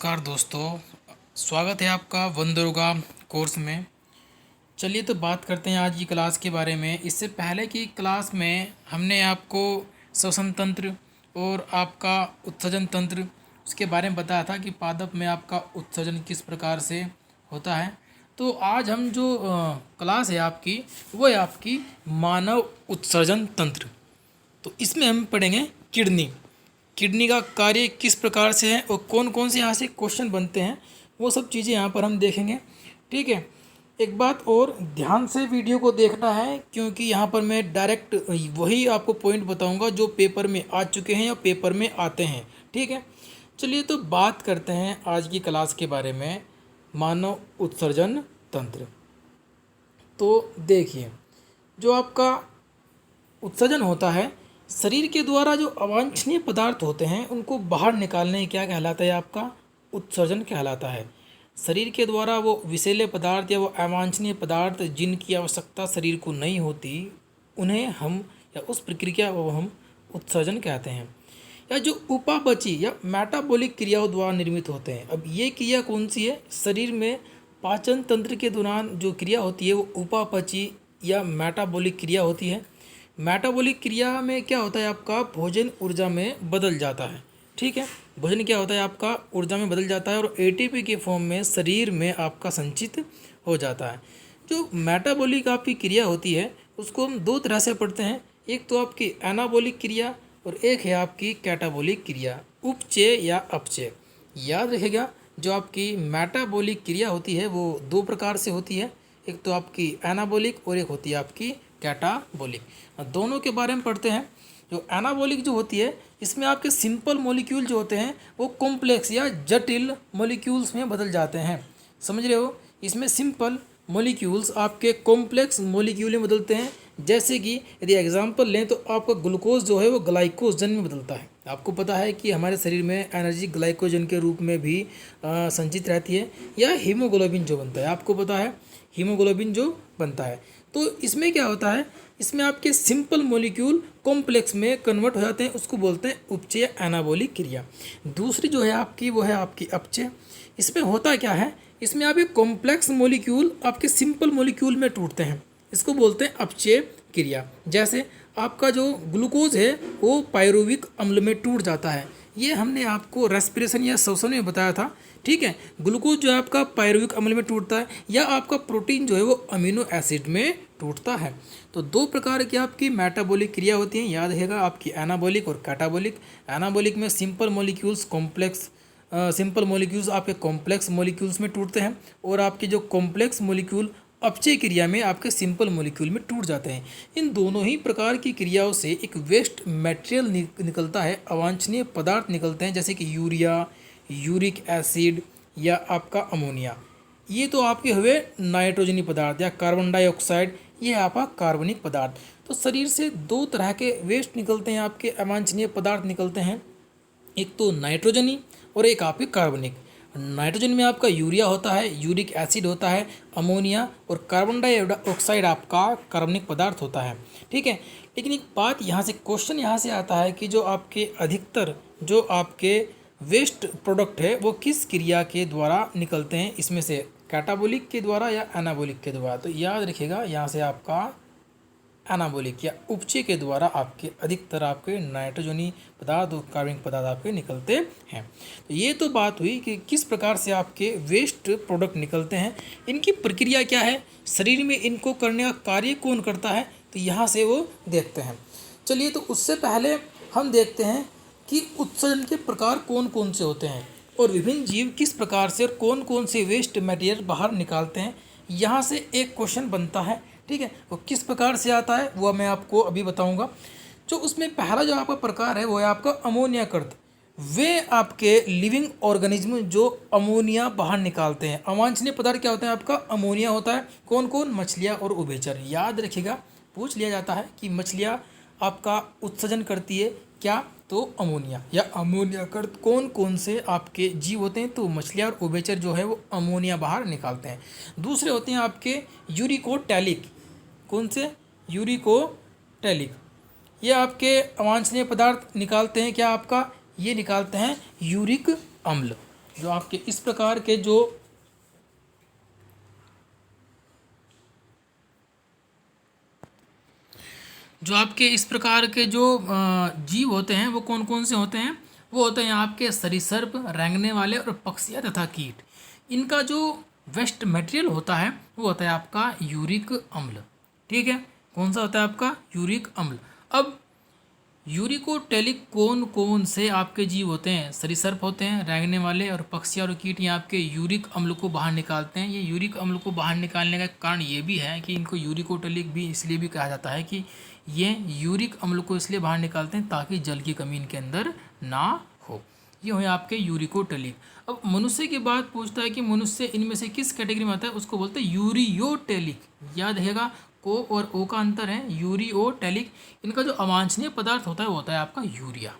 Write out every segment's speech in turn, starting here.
नमस्कार दोस्तों, स्वागत है आपका वनदुर्गा कोर्स में। चलिए तो बात करते हैं आज की क्लास के बारे में। इससे पहले की क्लास में हमने आपको श्वसन तंत्र और आपका उत्सर्जन तंत्र उसके बारे में बताया था कि पादप में आपका उत्सर्जन किस प्रकार से होता है। तो आज हम जो क्लास है आपकी वो है आपकी मानव उत्सर्जन तंत्र। तो इसमें हम पढ़ेंगे किडनी। किडनी का कार्य किस प्रकार से है और कौन कौन से यहाँ से क्वेश्चन बनते हैं वो सब चीज़ें यहाँ पर हम देखेंगे। ठीक है, एक बात और ध्यान से वीडियो को देखना है क्योंकि यहाँ पर मैं डायरेक्ट वही आपको पॉइंट बताऊँगा जो पेपर में आ चुके हैं या पेपर में आते हैं। ठीक है, चलिए तो बात करते हैं आज की क्लास के बारे में, मानव उत्सर्जन तंत्र। तो देखिए, जो आपका उत्सर्जन होता है, शरीर के द्वारा जो अवांछनीय पदार्थ होते हैं उनको बाहर निकालने क्या कहलाता है, आपका उत्सर्जन कहलाता है। शरीर के द्वारा वो विषैले पदार्थ या वो अवांछनीय पदार्थ जिनकी आवश्यकता शरीर को नहीं होती उन्हें हम या उस प्रक्रिया को हम उत्सर्जन कहते हैं। या जो उपापचयी या मेटाबॉलिक क्रियाओं द्वारा निर्मित होते हैं। अब ये क्रिया कौन सी है? शरीर में पाचन तंत्र के दौरान जो क्रिया होती है वो उपापचयी या मेटाबॉलिक क्रिया होती है। मेटाबॉलिक क्रिया में क्या होता है, आपका भोजन ऊर्जा में बदल जाता है। ठीक है, भोजन क्या होता है, आपका ऊर्जा में बदल जाता है और एटीपी के फॉर्म में शरीर में आपका संचित हो जाता है। जो मेटाबॉलिक आपकी क्रिया होती है उसको हम दो तरह से पढ़ते हैं, एक तो आपकी एनाबॉलिक क्रिया और एक है आपकी कैटाबॉलिक क्रिया, उपचय या अपचय। याद रखिएगा, जो आपकी मेटाबॉलिक क्रिया होती है वो दो प्रकार से होती है, एक तो आपकी एनाबॉलिक और एक होती है आपकी कैटाबॉलिक। दोनों के बारे में पढ़ते हैं। जो एनाबॉलिक जो होती है इसमें आपके सिंपल मॉलिक्यूल जो होते हैं वो कॉम्प्लेक्स या जटिल मॉलिक्यूल्स में बदल जाते हैं। समझ रहे हो, इसमें सिंपल मॉलिक्यूल्स आपके कॉम्प्लेक्स मॉलिक्यूल में बदलते हैं। जैसे कि यदि एग्जांपल लें तो आपका ग्लूकोज जो है वो ग्लाइकोजन में बदलता है। आपको पता है कि हमारे शरीर में एनर्जी ग्लाइकोजन के रूप में भी संचित रहती है। या हीमोग्लोबिन जो बनता है, आपको पता है हीमोग्लोबिन जो बनता है। तो इसमें क्या होता है, इसमें आपके सिंपल मॉलिक्यूल कॉम्प्लेक्स में कन्वर्ट हो जाते हैं, उसको बोलते हैं उपचय एनाबॉलिक क्रिया। दूसरी जो है आपकी वो है आपकी अपचय। इसमें होता क्या है, इसमें आप एक कॉम्प्लेक्स मॉलिक्यूल आपके सिंपल मॉलिक्यूल में टूटते हैं, इसको बोलते हैं अपचय क्रिया। जैसे आपका जो ग्लूकोज है वो पायरुविक अम्ल में टूट जाता है। ये हमने आपको रेस्पिरेशन या श्वसन में बताया था। ठीक है, ग्लूकोज जो है आपका पायरुविक अम्ल में टूटता है या आपका प्रोटीन जो है वो अमीनो एसिड में टूटता है। तो दो प्रकार की आपकी मेटाबॉलिक क्रिया होती हैं, याद रहेगा, आपकी एनाबॉलिक और कैटाबॉलिक। एनाबॉलिक में सिंपल मॉलिक्यूल्स सिंपल मॉलिक्यूल्स आपके कॉम्प्लेक्स मॉलिक्यूल्स में टूटते हैं और आपके जो कॉम्प्लेक्स मॉलिक्यूल अपचय क्रिया में आपके सिंपल मॉलिक्यूल में टूट जाते हैं। इन दोनों ही प्रकार की क्रियाओं से एक वेस्ट मटेरियल निकलता है, अवांछनीय पदार्थ निकलते हैं, जैसे कि यूरिया, यूरिक एसिड या आपका अमोनिया। ये तो आपके हुए नाइट्रोजनी पदार्थ या कार्बन डाइऑक्साइड, ये आपका कार्बनिक पदार्थ। तो शरीर से दो तरह के वेस्ट निकलते हैं, आपके अवांछनीय पदार्थ निकलते हैं, एक तो नाइट्रोजनी और एक आपके कार्बनिक। नाइट्रोजन में आपका यूरिया होता है, यूरिक एसिड होता है, अमोनिया और कार्बन डाइऑक्साइड आपका कार्बनिक पदार्थ होता है। ठीक है, लेकिन एक बात यहाँ से क्वेश्चन यहाँ से आता है कि जो आपके अधिकतर जो आपके वेस्ट प्रोडक्ट है वो किस क्रिया के द्वारा निकलते हैं, इसमें से कैटाबॉलिक के द्वारा या एनाबॉलिक के द्वारा। तो याद रखिएगा, यहाँ से आपका एनाबॉलिक या उपचय के द्वारा आपके अधिकतर आपके नाइट्रोजनी पदार्थ और कार्बनिक पदार्थ आपके निकलते हैं। तो ये तो बात हुई कि किस प्रकार से आपके वेस्ट प्रोडक्ट निकलते हैं, इनकी प्रक्रिया क्या है, शरीर में इनको करने का कार्य कौन करता है, तो यहाँ से वो देखते हैं। चलिए, तो उससे पहले हम देखते हैं कि उत्सर्जन के प्रकार कौन कौन से होते हैं और विभिन्न जीव किस प्रकार से और कौन कौन से वेस्ट मटेरियल बाहर निकालते हैं। यहाँ से एक क्वेश्चन बनता है। ठीक है, वो किस प्रकार से आता है वो मैं आपको अभी बताऊंगा। जो उसमें पहला जो आपका प्रकार है वो है आपका अमोनिया कर्त। वे आपके लिविंग ऑर्गेनिज्म जो अमोनिया बाहर निकालते हैं। अवांछनीय पदार्थ क्या होते हैं, आपका अमोनिया होता है। कौन कौन? मछलियाँ और उभयचर। याद रखिएगा, पूछ लिया जाता है कि मछलियाँ आपका उत्सर्जन करती है क्या, तो अमोनिया या अमोनिया कर्त कौन कौन से आपके जीव होते हैं, तो मछलियाँ और उभयचर जो है वो अमोनिया बाहर निकालते हैं। दूसरे होते हैं आपके यूरिकोटैलिक। कौन से? यूरिकोटैलिक। ये आपके अवांछनीय पदार्थ निकालते हैं क्या, आपका ये निकालते हैं यूरिक अम्ल। जो आपके इस प्रकार के जो आपके इस प्रकार के जो जीव होते हैं वो कौन कौन से होते हैं? वो होते हैं आपके सरीसृप, रेंगने वाले और पक्षियाँ तथा कीट। इनका जो वेस्ट मटेरियल होता है वो होता है आपका यूरिक अम्ल। ठीक है, कौन सा होता है आपका? यूरिक अम्ल। अब यूरिकोटेलिक कौन कौन से आपके जीव होते हैं? सरीसृप होते हैं, रेंगने वाले और पक्षियाँ और कीट, ये आपके यूरिक अम्ल को बाहर निकालते हैं। ये यूरिक अम्ल को बाहर निकालने का कारण ये भी है कि इनको यूरिकोटेलिक भी इसलिए भी कहा जाता है कि ये यूरिक अम्ल को इसलिए बाहर निकालते हैं ताकि जल की कमी इनके अंदर ना हो। ये हुए आपके यूरिकोटेलिक। अब मनुष्य की बात पूछता है कि मनुष्य इनमें से किस कैटेगरी में आता है? उसको बोलते हैं यूरियोटेलिक। याद रखिएगा, को और ओ का अंतर है, यूरियोटेलिक। इनका जो अवांछनीय पदार्थ होता है वो होता है आपका यूरिया।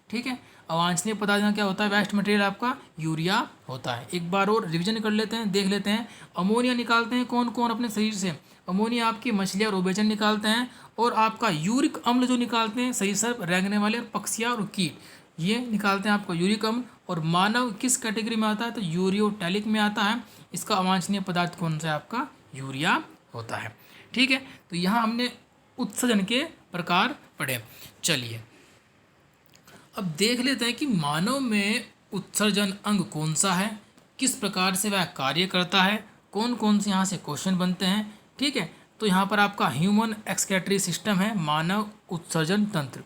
ठीक है, अवांछनीय पदार्थ में क्या होता है? वेस्ट मटेरियल आपका यूरिया होता है। एक बार और रिवीजन कर लेते हैं, देख लेते हैं। अमोनिया निकालते हैं कौन कौन अपने शरीर से? अमोनिया आपकी मछलियाँ और उभयचर निकालते हैं। और आपका यूरिक अम्ल जो निकालते हैं सरीसृप, रेंगने वाले और पक्षियाँ और कीट, ये निकालते हैं आपका यूरिक अम्ल। और मानव किस कैटेगरी में आता है? तो यूरियोटैलिक में आता है। इसका अवांछनीय पदार्थ कौन सा है? आपका यूरिया होता है। ठीक है, तो यहाँ हमने उत्सर्जन के प्रकार पढ़े। चलिए अब देख लेते हैं कि मानव में उत्सर्जन अंग कौन सा है, किस प्रकार से वह कार्य करता है, कौन कौन से यहाँ से क्वेश्चन बनते हैं। ठीक है, तो यहाँ पर आपका ह्यूमन एक्सक्रीटरी सिस्टम है, मानव उत्सर्जन तंत्र।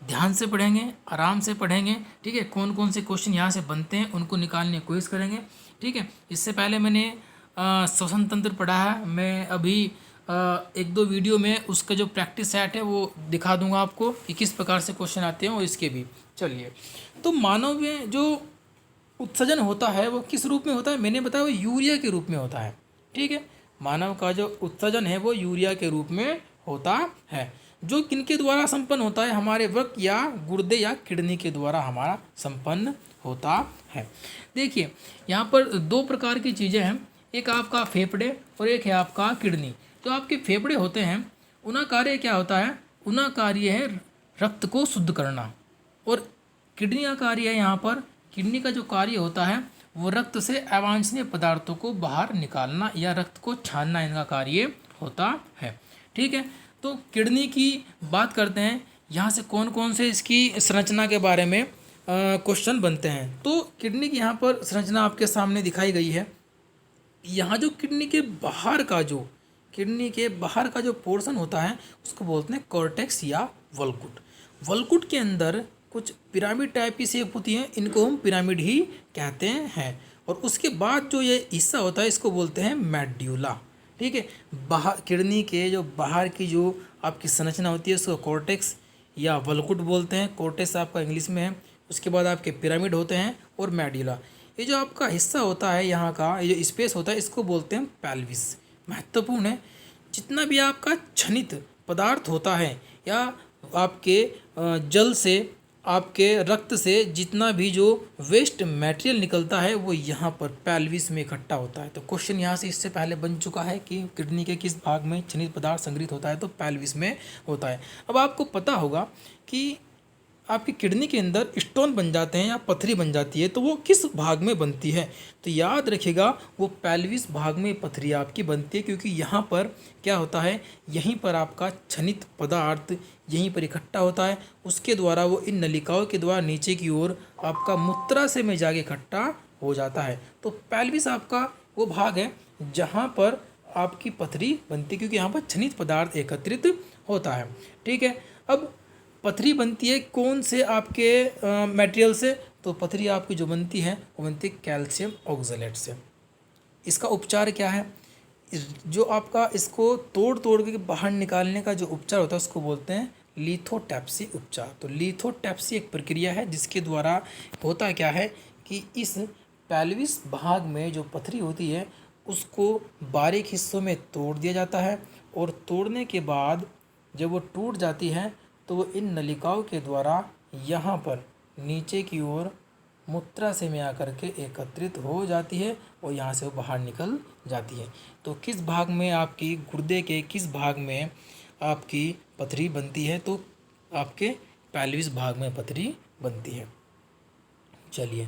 ध्यान से पढ़ेंगे, आराम से पढ़ेंगे। ठीक है, कौन कौन से क्वेश्चन यहाँ से बनते हैं उनको निकालने की कोशिश करेंगे। ठीक है, इससे पहले मैंने श्वसन तंत्र पढ़ा है। मैं अभी एक दो वीडियो में उसका जो प्रैक्टिस सेट है वो दिखा दूंगा आपको कि किस प्रकार से क्वेश्चन आते हैं और इसके भी। चलिए, तो मानव में जो उत्सर्जन होता है वो किस रूप में होता है? मैंने बताया वो यूरिया के रूप में होता है। ठीक है, मानव का जो उत्सर्जन है वो यूरिया के रूप में होता है, जो किनके द्वारा संपन्न होता है? हमारे वृक्क या गुर्दे या किडनी के द्वारा हमारा संपन्न होता है। देखिए, यहाँ पर दो प्रकार की चीज़ें हैं, एक आपका फेफड़े और एक है आपका किडनी। जो आपके फेफड़े होते हैं उनका कार्य क्या होता है? उनका कार्य है रक्त को शुद्ध करना। और किडनी का कार्य है, यहाँ पर किडनी का जो कार्य होता है वो रक्त से अवांछनीय पदार्थों को बाहर निकालना या रक्त को छानना, इनका कार्य होता है। ठीक है, तो किडनी की बात करते हैं। यहाँ से कौन कौन से इसकी संरचना के बारे में क्वेश्चन बनते हैं। तो किडनी की यहाँ पर संरचना आपके सामने दिखाई गई है। यहाँ जो किडनी के बाहर का जो पोर्शन होता है उसको बोलते हैं कॉर्टेक्स या वल्कुट। वल्कुट के अंदर कुछ पिरामिड टाइप की शेप होती है, इनको हम पिरामिड ही कहते हैं। और उसके बाद जो ये हिस्सा होता है इसको बोलते हैं मेड्यूला। ठीक है, बाहर किडनी के जो बाहर की जो आपकी संरचना होती है उसको कॉर्टेक्स या वल्कुट बोलते हैं। कॉर्टेक्स आपका इंग्लिश में है। उसके बाद आपके पिरामिड होते हैं और मेड्यूला। ये जो आपका हिस्सा होता है, यहाँ का ये जो स्पेस होता है इसको बोलते हैं पेल्विस। महत्वपूर्ण है। जितना भी आपका क्षनित पदार्थ होता है या आपके जल से, आपके रक्त से जितना भी जो वेस्ट मटेरियल निकलता है वो यहाँ पर पेल्विस में इकट्ठा होता है। तो क्वेश्चन यहाँ से इससे पहले बन चुका है कि किडनी के किस भाग में क्षनित पदार्थ संग्रहित होता है, तो पेल्विस में होता है। अब आपको पता होगा कि आपकी किडनी के अंदर स्टोन बन जाते हैं या पथरी बन जाती है, तो वो किस भाग में बनती है? तो याद रखिएगा वो पेल्विस भाग में पथरी आपकी बनती है, क्योंकि यहाँ पर क्या होता है, यहीं पर आपका क्षनित पदार्थ यहीं पर इकट्ठा होता है। उसके द्वारा वो इन नलिकाओं के द्वारा नीचे की ओर आपका मूत्राशय में जाके इकट्ठा हो जाता है। तो पेल्विस आपका वो भाग है जहाँ पर आपकी पथरी बनती है, क्योंकि यहाँ पर क्षनित पदार्थ एकत्रित होता है। ठीक है, अब पथरी बनती है कौन से आपके मटेरियल से? तो पथरी आपकी जो बनती है वो बनती है कैल्शियम ऑक्सलेट से। इसका उपचार क्या है? जो आपका इसको तोड़ तोड़ के बाहर निकालने का जो उपचार होता है उसको बोलते हैं लिथोट्रिप्सी उपचार। तो लिथोट्रिप्सी एक प्रक्रिया है जिसके द्वारा होता क्या है कि इस पेल्विस भाग में जो पथरी होती है उसको बारीक हिस्सों में तोड़ दिया जाता है। और तोड़ने के बाद जब वो टूट जाती है तो वो इन नलिकाओं के द्वारा यहाँ पर नीचे की ओर मूत्राशय में आकर के एकत्रित हो जाती है और यहाँ से वो बाहर निकल जाती है। तो किस भाग में आपकी गुर्दे के किस भाग में आपकी पथरी बनती है? तो आपके पेल्विस भाग में पथरी बनती है। चलिए,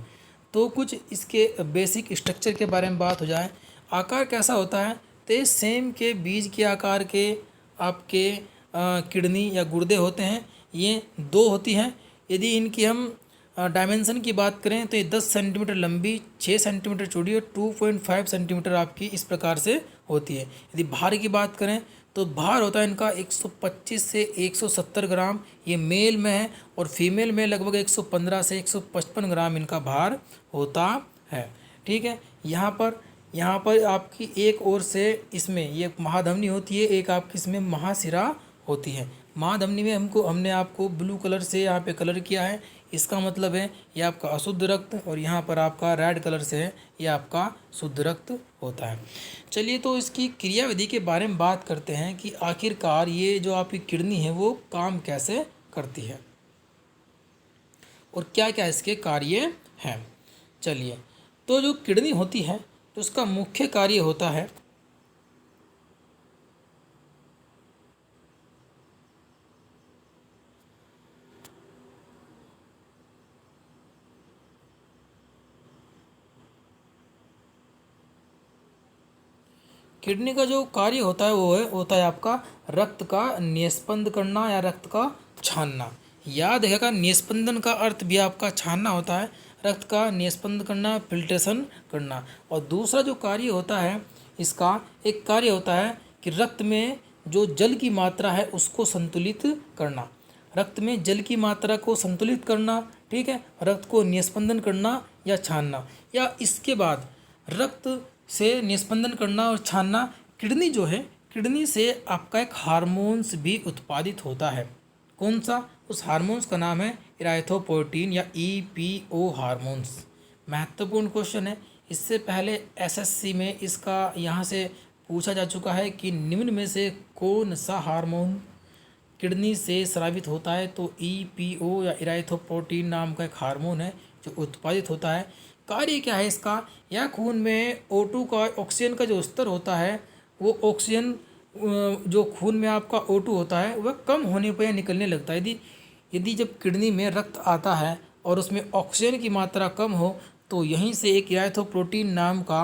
तो कुछ इसके बेसिक स्ट्रक्चर के बारे में बात हो जाए। आकार कैसा होता है, तो ये सेम के बीज के आकार के आपके किडनी या गुर्दे होते हैं। ये दो होती हैं। यदि इनकी हम डायमेंशन की बात करें तो ये 10 सेंटीमीटर लंबी, 6 सेंटीमीटर चौड़ी और 2.5 सेंटीमीटर आपकी इस प्रकार से होती है। यदि भार की बात करें तो भार होता है इनका 125 से 170 ग्राम, ये मेल में है, और फीमेल में लगभग 115 से 155 ग्राम इनका भार होता है। ठीक है, यहाँ पर आपकी एक ओर से इसमें ये महाधमनी होती है, एक आपकी इसमें महाशिरा होती है। महाधमनी में हमने आपको ब्लू कलर से यहाँ पे कलर किया है, इसका मतलब है ये आपका अशुद्ध रक्त, और यहाँ पर आपका रेड कलर से है ये आपका शुद्ध रक्त होता है। चलिए तो इसकी क्रियाविधि के बारे में बात करते हैं कि आखिरकार ये जो आपकी किडनी है वो काम कैसे करती है और क्या क्या इसके कार्य हैं। चलिए, तो जो किडनी होती है तो उसका मुख्य कार्य होता है किडनी का जो कार्य होता है वो होता है आपका रक्त का निस्पंद करना या रक्त का छानना। याद रखिएगा, निस्पंदन का अर्थ भी आपका छानना होता है, रक्त का निस्पंद करना, फिल्ट्रेशन करना। और दूसरा जो कार्य होता है इसका, एक कार्य होता है कि रक्त में जो जल की मात्रा है उसको संतुलित करना, रक्त में जल की मात्रा को संतुलित करना। ठीक है, रक्त को निस्पंदन करना या छानना, या इसके बाद रक्त से निस्पंदन करना और छानना। किडनी जो है, किडनी से आपका एक हार्मोन्स भी उत्पादित होता है। कौन सा? उस हार्मोन्स का नाम है इराइथोपोएटिन या EPO हार्मोन्स। महत्वपूर्ण क्वेश्चन है, इससे पहले SSC में इसका यहाँ से पूछा जा चुका है कि निम्न में से कौन सा हार्मोन किडनी से स्रावित होता है। तो EPO या इराइथोपोएटिन नाम का एक हार्मोन है जो उत्पादित होता है। कार्य क्या है इसका? यह खून में O2 का, ऑक्सीजन का जो स्तर होता है, वो ऑक्सीजन जो खून में आपका O2 होता है वह कम होने पर निकलने लगता है। यदि जब किडनी में रक्त आता है और उसमें ऑक्सीजन की मात्रा कम हो तो यहीं से एक इराइथोपोएटिन नाम का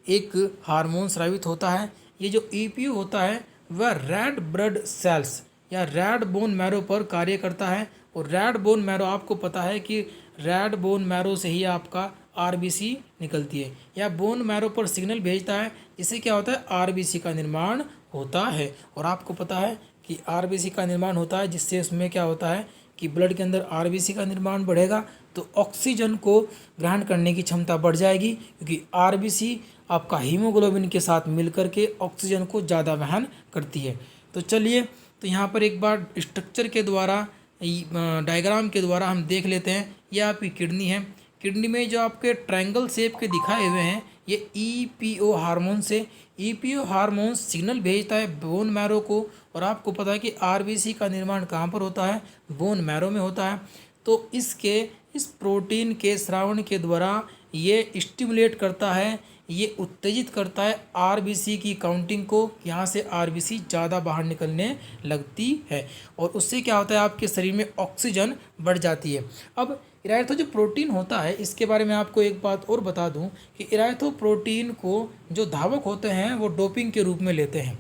एक हार्मोन स्रावित होता है। ये जो EPO होता है वह रेड ब्लड सेल्स या रेड बोन मैरो पर कार्य करता है। और रेड बोन मैरो, आपको पता है कि रेड बोन मैरो से ही आपका RBC निकलती है, या बोन मैरो पर सिग्नल भेजता है, जिससे क्या होता है RBC का निर्माण होता है। और आपको पता है कि RBC का निर्माण होता है जिससे उसमें क्या होता है कि ब्लड के अंदर RBC का निर्माण बढ़ेगा तो ऑक्सीजन को ग्रहण करने की क्षमता बढ़ जाएगी, क्योंकि RBC आपका हीमोग्लोबिन के साथ मिलकर के ऑक्सीजन को ज़्यादा वहन करती है। तो चलिए, तो यहाँ पर एक बार स्ट्रक्चर के द्वारा, डायग्राम के द्वारा हम देख लेते हैं। यह आपकी किडनी है। किडनी में जो आपके ट्रायंगल शेप के दिखाए हुए हैं ये EPO हार्मोन से, EPO हार्मोन सिग्नल भेजता है बोन मैरो को। और आपको पता है कि RBC का निर्माण कहाँ पर होता है? बोन मैरो में होता है। तो इस प्रोटीन के स्रावण के द्वारा ये स्टिमुलेट करता है, ये उत्तेजित करता है RBC की काउंटिंग को। यहाँ से RBC ज़्यादा बाहर निकलने लगती है और उससे क्या होता है, आपके शरीर में ऑक्सीजन बढ़ जाती है। अब इराइथो जो प्रोटीन होता है, इसके बारे में आपको एक बात और बता दूं कि इराइथो प्रोटीन को जो धावक होते हैं वो डोपिंग के रूप में लेते हैं।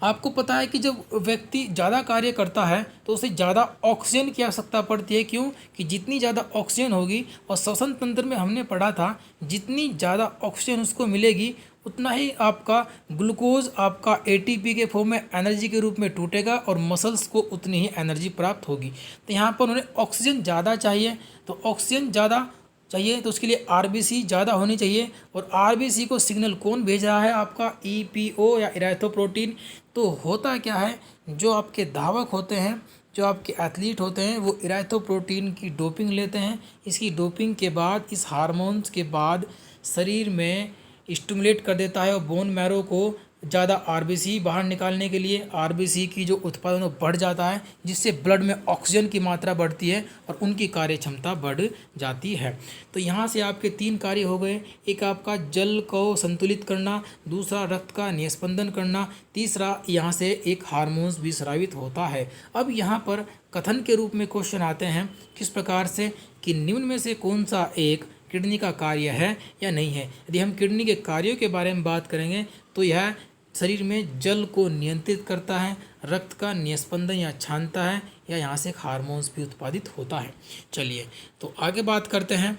आपको पता है कि जब व्यक्ति ज़्यादा कार्य करता है तो उसे ज़्यादा ऑक्सीजन की आवश्यकता पड़ती है। क्यों? कि जितनी ज़्यादा ऑक्सीजन होगी, और श्वसन तंत्र में हमने पढ़ा था जितनी ज़्यादा ऑक्सीजन उसको मिलेगी उतना ही आपका ग्लूकोज आपका ATP के फॉर्म में एनर्जी के रूप में टूटेगा और मसल्स को उतनी ही एनर्जी प्राप्त होगी। तो यहाँ पर उन्हें ऑक्सीजन ज़्यादा चाहिए, तो ऑक्सीजन ज़्यादा चाहिए तो उसके लिए RBC ज़्यादा होनी चाहिए। और RBC को सिग्नल कौन भेज रहा है? आपका EPO या इराइथोप्रोटीन। तो होता क्या है, जो आपके धावक होते हैं, जो आपके एथलीट होते हैं, वो इराइथोप्रोटीन की डोपिंग लेते हैं। इसकी डोपिंग के बाद, इस हार्मोन्स के बाद शरीर में स्टिमुलेट कर देता है और बोन मैरो को ज़्यादा RBC बाहर निकालने के लिए RBC की जो उत्पादन वो बढ़ जाता है, जिससे ब्लड में ऑक्सीजन की मात्रा बढ़ती है और उनकी कार्य क्षमता बढ़ जाती है। तो यहाँ से आपके 3 कार्य हो गए। एक आपका जल को संतुलित करना, दूसरा रक्त का निस्पंदन करना, तीसरा यहाँ से एक हार्मोन्स भी स्रावित होता है। अब यहाँ पर कथन के रूप में क्वेश्चन आते हैं किस प्रकार से कि निम्न में से कौन सा एक किडनी का कार्य है या नहीं है। यदि हम किडनी के कार्यों के बारे में बात करेंगे तो यह शरीर में जल को नियंत्रित करता है, रक्त का निस्पंदन या छानता है, या यहाँ से एक हार्मोन्स भी उत्पादित होता है। चलिए तो आगे बात करते हैं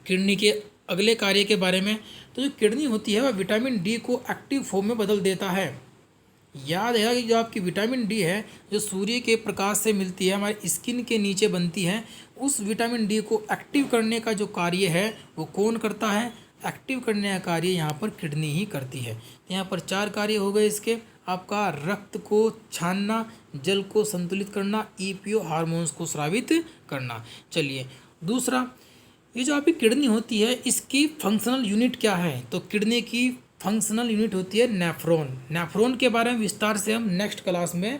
किडनी के अगले कार्य के बारे में। तो जो किडनी होती है वह विटामिन डी को एक्टिव फॉर्म में बदल देता है। याद है कि जो आपकी विटामिन डी है जो सूर्य के प्रकाश से मिलती है, हमारी स्किन के नीचे बनती है, उस विटामिन डी को एक्टिव करने का जो कार्य है वो कौन करता है? एक्टिव करने का कार्य यहाँ पर किडनी ही करती है। यहाँ पर 4 कार्य हो गए इसके। आपका रक्त को छानना, जल को संतुलित करना, ईपीओ हार्मोन्स को स्रावित करना। चलिए दूसरा, ये जो आपकी किडनी होती है इसकी फंक्शनल यूनिट क्या है? तो किडनी की फंक्शनल यूनिट होती है नेफ्रॉन। नेफ्रॉन के बारे में विस्तार से हम नेक्स्ट क्लास में